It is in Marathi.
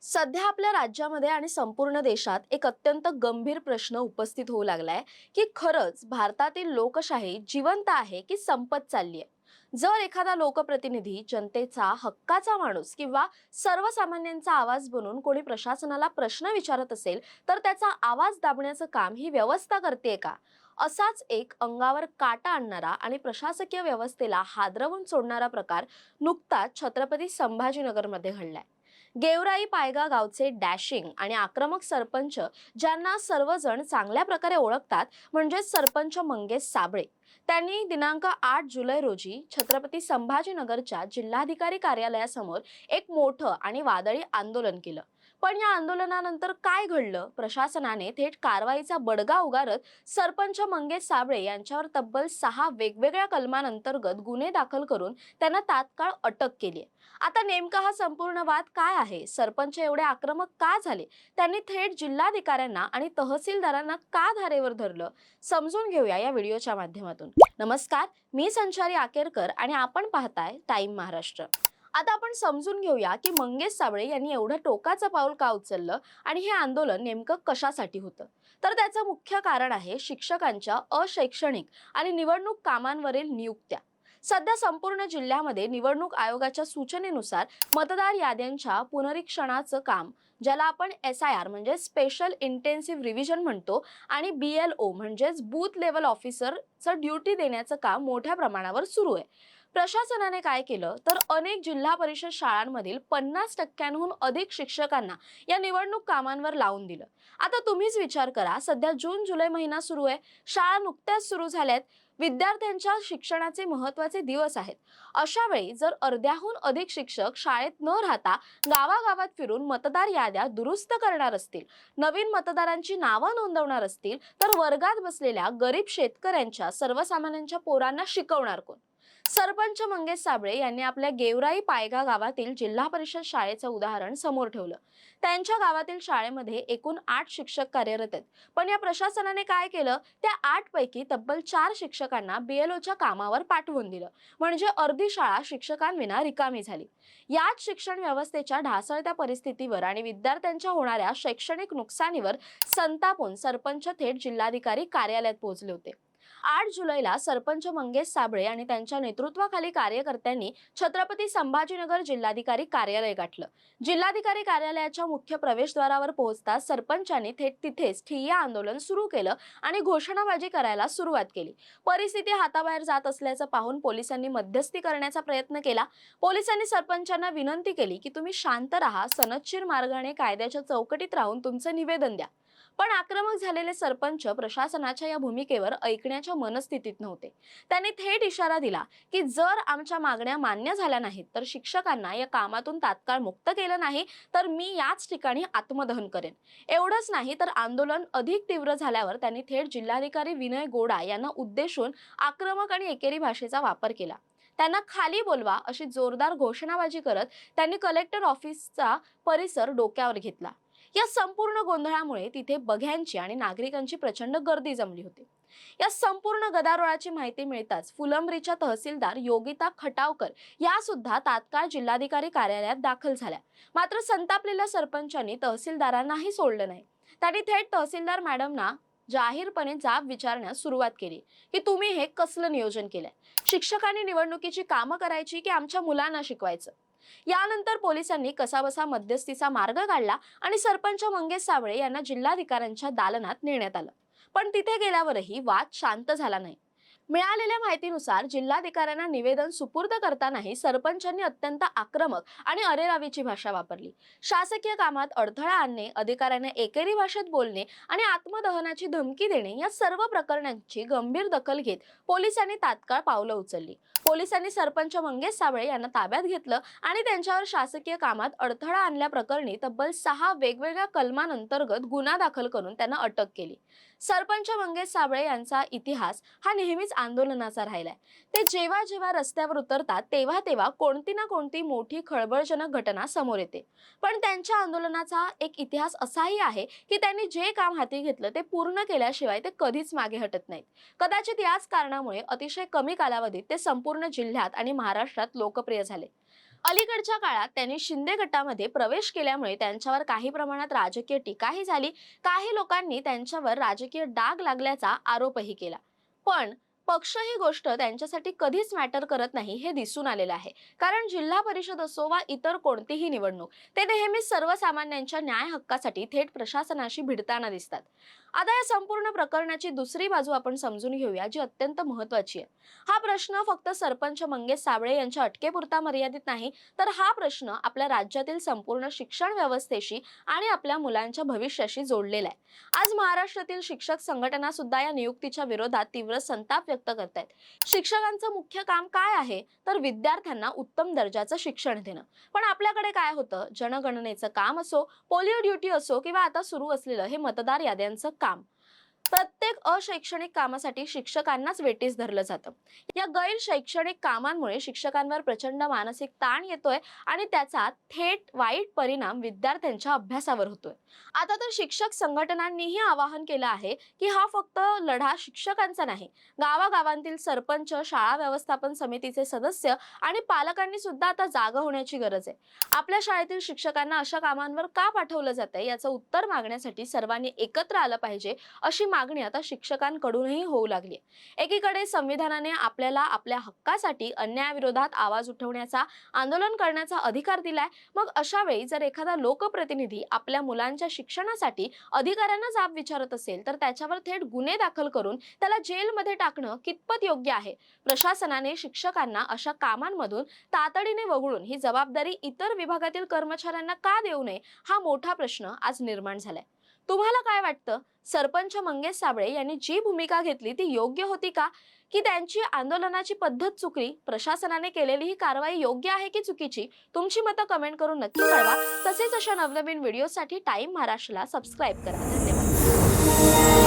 सध्या आपल्या राज्यामध्ये आणि संपूर्ण देशात एक अत्यंत गंभीर प्रश्न उपस्थित होऊ लागलाय की खरंच भारतातील लोकशाही जिवंत आहे की संपत चालली आहे। जर एखादा लोकप्रतिनिधी जनतेचा हक्काचा माणूस किंवा सर्वसामान्यांचा आवाज बनून कोणी प्रशासनाला प्रश्न विचारत असेल तर त्याचा आवाज दाबण्याचं काम ही व्यवस्था करते का? असाच एक अंगावर काटा आणणारा आणि प्रशासकीय व्यवस्थेला हादरवून सोडणारा प्रकार नुकताच छत्रपती संभाजीनगरमध्ये घडलाय। गेवराई पायगा गावचे डॅशिंग आणि आक्रमक सरपंच, ज्यांना सर्वजण चांगल्या प्रकारे ओळखतात, म्हणजे सरपंच मंगेश साबळे, त्यांनी दिनांक 8 जुलै रोजी छत्रपती संभाजीनगरच्या जिल्हाधिकारी कार्यालयासमोर एक मोठं आणि वादळी आंदोलन केलं। पण या आंदोलनानंतर काय घडलं? प्रशासनाने थेट कारवाईचा बडगा उगारत सरपंच मंगेश साबळे यांच्यावर तब्बल 6 वेगवेगळ्या कलमांअंतर्गत गुन्हे दाखल करून त्यांना तात्काळ अटक केली। आता नेमका हा संपूर्ण वाद काय आहे? सरपंच एवढे आक्रमक का झाले? त्यांनी थेट जिल्हाधिकाऱ्यांना आणि तहसीलदारांना का धारेवर धरलं? समजून घेऊया या व्हिडिओच्या माध्यमातून। नमस्कार, मी संचारी आकेरकर आणि आपण पाहताय टाइम महाराष्ट्र। आता आपण समजून घेऊया की मंगेश साबळे यांनी एवढं टोकाचं पाऊल का उचललं आणि हे आंदोलन नेमकं कशासाठी होतं। तर त्याचं मुख्य कारण आहे शिक्षकांच्या अशैक्षणिक आणि निवडणूक कामांवरील नियुक्त्या। सध्या संपूर्ण जिल्ह्यामध्ये निवडणूक आयोगाच्या सूचनेनुसार मतदार याद्यांच्या पुनरीक्षणाचं काम, ज्याला आपण SIR म्हणजे स्पेशल इंटेन्सिव्ह रिव्हिजन म्हणतो, आणि BLO म्हणजेच बूथ लेवल ऑफिसरचं ड्युटी देण्याचं काम मोठ्या प्रमाणावर सुरू आहे। प्रशासनाने काय केलं तर अनेक जिल्हा परिषद शाळांमधील 50% अधिक शिक्षकांना या निवडणूक कामांवर लावून दिलं। आता तुम्हीच विचार करा, सध्या जून जुलै महिना सुरू आहे, शाळा नुकत्याच सुरू झाल्यात, विद्यार्थ्यांच्या शिक्षणाचे महत्त्वाचे दिवस आहेत। अशा वेळी जर अर्ध्याहून अधिक शिक्षक शाळेत न राहता गावागावात फिरून मतदार याद्या दुरुस्त करणार असतील, नवीन मतदारांची नावं नोंदवणार असतील, तर वर्गात बसलेल्या गरीब शेतकऱ्यांच्या, सर्वसामान्यांच्या पोरांना शिकवणार कोण? सरपंच मंगेश साबळे यांनी आपल्या गेवराई पायगा गावातील जिल्हा परिषद शाळेचं उदाहरण समोर ठेवलं। त्यांच्या गावातील शाळेमध्ये एकूण 8 शिक्षक कार्यरत आहेत, पण या प्रशासनाने काय केलं, त्या 8 पैकी तब्बल 4 शिक्षकांना BLOच्या कामावर पाठवून दिलं, म्हणजे अर्धी शाळा शिक्षकांविना रिकामी झाली। याच शिक्षण व्यवस्थेच्या ढासळत्या परिस्थितीवर आणि विद्यार्थ्यांच्या होणाऱ्या शैक्षणिक नुकसानीवर संतापून सरपंच थेट जिल्हाधिकारी कार्यालयात पोहोचले होते। 8 जुलैला सरपंच मंगेश साबळे आणि त्यांच्या नेतृत्वाखाली कार्यकर्त्यांनी छत्रपती संभाजीनगर जिल्हाधिकारी कार्यालय गाठलं। जिल्हाधिकारी कार्यालयाच्या मुख्य प्रवेशद्वारावर पोहोचताच सरपंचांनी थेट तिथेच ठिय्या आंदोलन सुरू केलं आणि घोषणाबाजी करायला सुरुवात केली। परिस्थिती हाताबाहेर जात असल्याचं पाहून पोलिसांनी मध्यस्थी करण्याचा प्रयत्न केला। पोलिसांनी सरपंचांना विनंती केली की तुम्ही शांत राहा, सनदशीर मार्गाने कायद्याच्या चौकटीत राहून तुमचं निवेदन द्या। पण आक्रमक झालेले सरपंच प्रशासनाच्या या भूमिकेवर ऐकण्याच्या मनस्थितीत नव्हते। त्यांनी थेट इशारा दिला की जर आमच्या मागण्या मान्य झाल्या नाहीत, तर शिक्षकांना या कामातून तात्काळ मुक्त केलं नाही तर मी याच ठिकाणी आत्मदहन करेन। एवढंच नाही तर आंदोलन अधिक तीव्र झाल्यावर त्यांनी थेट जिल्हाधिकारी विनय गोडा यांना उद्देशून आक्रमक आणि एकेरी भाषेचा वापर केला। त्यांना खाली बोलवा अशी जोरदार घोषणाबाजी करत त्यांनी कलेक्टर ऑफिसचा परिसर डोक्यावर घेतला। या संपूर्ण गोंधळामुळे तिथे बघ्यांची आणि नागरिकांची प्रचंड गर्दी जमली होती। या संपूर्ण गदारोळाची माहिती मिळताच फुलंब्रीच्या तहसीलदार योगिता खटावकर या सुद्धा तात्काळ जिल्हाधिकारी कार्यालयात दाखल झाल्या। मात्र संतापलेल्या सरपंचांनी तहसीलदारांनाही सोडलं नाही। त्यांनी थेट तहसीलदार मॅडमना जाहीरपणे जाब विचारण्यास सुरुवात केली की तुम्ही हे कसलं नियोजन केलंय? शिक्षकांनी निवडणुकीची कामं करायची की आमच्या मुलांना शिकवायचं? यानंतर पोलिसांनी कसाबसा मध्यस्थीचा मार्ग काढला आणि सरपंच मंगेश साबळे यांना जिल्हाधिकाऱ्यांच्या दालनात नेण्यात आलं। पण तिथे गेल्यावरही वाद शांत झाला नाही। मिळालेल्या माहितीनुसार जिल्हाधिकाऱ्यांना निवेदन सुपूर्द करतानाही सरपंचांनी अत्यंत आक्रमक आणि अरेरावीची भाषा वापरली। शासकीय कामात अडथळा आणणे, अधिकाऱ्यांना एकेरी भाषेत बोलणे आणि आत्मदहनाची धमकी देणे या सर्व प्रकरणांची गंभीर दखल घेत पोलिसांनी तात्काळ पावलं उचलली। पोलिसांनी सरपंच मंगेश साबळे यांना ताब्यात घेतलं आणि त्यांच्यावर शासकीय कामात अडथळा आणल्याप्रकरणी तब्बल 6 वेगवेगळ्या कलमांअंतर्गत गुन्हा दाखल करून त्यांना अटक केली। सरपंच मंगेश साबळे यांचा इतिहास हा नेहमीच आंदोलनाचा राहिलाय। ते जेव्हा जेव्हा रस्त्यावर उतरतात तेव्हा तेव्हा कोणती ना कोणती मोठी खळबळजनक घटना समोर येते। पण त्यांच्या आंदोलनाचा एक इतिहास असाही आहे की त्यांनी जे काम हाती घेतलं ते पूर्ण केल्याशिवाय ते कधीच मागे हटत नाहीत। कदाचित याच कारणामुळे अतिशय कमी कालावधीत ते संपूर्ण जिल्ह्यात आणि महाराष्ट्रात लोकप्रिय झाले। अलीकडच्या काळात त्यांनी शिंदे गटामध्ये प्रवेश केल्यामुळे त्यांच्यावर काही प्रमाणात राजकीय टीकाही झाली. काही लोकांनी त्यांच्यावर राजकीय डाग लागल्याचा आरोपही केला. पण पक्ष ही गोष्ट त्यांच्यासाठी कधीच मॅटर करत नाही हे दिसून आलेलं आहे. कारण जिल्हा परिषद असो वा इतर कोणतीही निवडणूक, ते नेहमीच सर्वसामान्यांच्या न्याय हक्कासाठी थेट प्रशासनाशी भिडताना दिसतात. आता या संपूर्ण प्रकरणाची दुसरी बाजू आपण समजून घेऊया, जी अत्यंत महत्त्वाची आहे. हा प्रश्न फक्त सरपंच मंगेश साबळे यांच्या अटकेपुरता मर्यादित नाही, तर हा प्रश्न आपल्या राज्यातील संपूर्ण शिक्षण व्यवस्थेशी आणि आपल्या मुलांच्या भविष्याशी जोडलेला आहे. आज महाराष्ट्रातील शिक्षक संघटना सुद्धा या नियुक्तीच्या विरोधात तीव्र संताप व्यक्त करतायत. शिक्षकांचं मुख्य काम काय आहे, तर विद्यार्थ्यांना उत्तम दर्जाचं शिक्षण देणं. पण आपल्याकडे काय होतं, जनगणनेचं काम असो, पोलिओ ड्युटी असो किंवा आता सुरू असलेलं हे मतदार याद्यांचं काम, प्रत्येक अशैक्षणिक कामासाठी शिक्षकांनाच वेटीस धरलं जातं. या गैर शैक्षणिक कामांमुळे शिक्षकांवर प्रचंड मानसिक ताण येतोय आणि त्याचा थेट वाईट परिणाम विद्यार्थ्यांच्या अभ्यासावर होतोय. आता तर शिक्षक संघटनांनीही आवाहन केलं आहे की हा फक्त लढा शिक्षकांचा नाही, गावागावांतील सरपंच, शाळा व्यवस्थापन समितीचे सदस्य आणि पालकांनी सुद्धा आता जागा होण्याची गरज आहे. आपल्या शाळेतील शिक्षकांना अशा कामांवर का पाठवलं जातंय याचं उत्तर मागण्यासाठी सर्वांनी एकत्र आलं पाहिजे, अशी मागणी आता शिक्षकांकडूनही होऊ लागली. एकीकडे संविधानाने आपल्याला आपल्या हक्कासाठी अन्यायाविरोधात आवाज उठवण्याचा, आंदोलन करण्याचा अधिकार दिलाय. मग अशा वेळी जर एखादा लोकप्रतिनिधी आपल्या मुलांच्या शिक्षणासाठी अधिकाऱ्यांना जाब विचारत असेल, तर त्याच्यावर थेट गुन्हे दाखल करून त्याला जेलमध्ये टाकणं कितपत योग्य आहे? प्रशासनाने शिक्षकांना अशा कामांमधून तातडीने वगळून ही जबाबदारी इतर विभागातील कर्मचाऱ्यांना का देऊ नये, हा मोठा प्रश्न आज निर्माण झालाय. तुम्हाला काय वाटतं? सरपंच मंगेश साबळे यांनी जी भूमिका घेतली ती योग्य होती का, की त्यांची आंदोलनाची पद्धत चुकली? प्रशासनाने केलेली ही कारवाई योग्य आहे की चुकीची? तुमची मतं कमेंट करून नक्की कळवा. तसेच अशा नवनवीन व्हिडिओसाठी टाइम महाराष्ट्राला सबस्क्राईब करा. धन्यवाद.